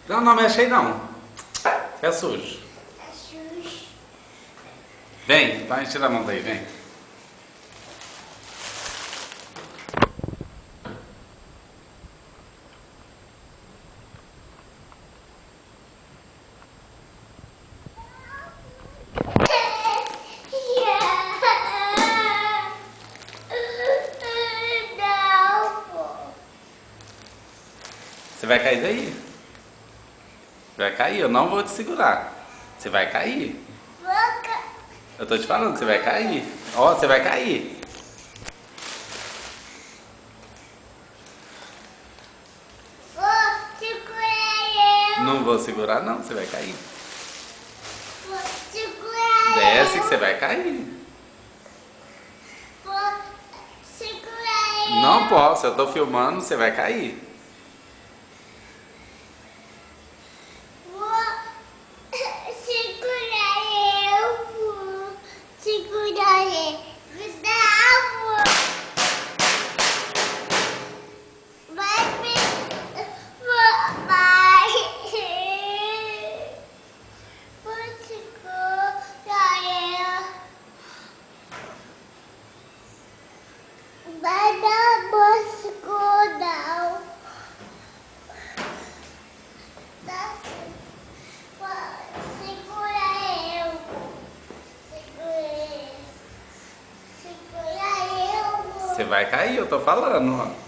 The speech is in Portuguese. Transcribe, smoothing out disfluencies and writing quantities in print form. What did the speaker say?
Não, não mexe aí não. É sujo. É sujo. Vem, vai tirar a mão daí, vem. Você vai cair daí? Você vai cair, eu não vou te segurar. Você vai cair. Eu tô te falando, você vai cair. Ó, você vai cair. Vou segurar eu. Não vou segurar não, você vai cair. Vou segurar Desce eu. que você vai cair. Vou segurar eu. Não posso, eu tô filmando, você vai cair. Vai dar bolsa não. Segura eu. Segura eu. Você vai cair, eu tô falando, ó.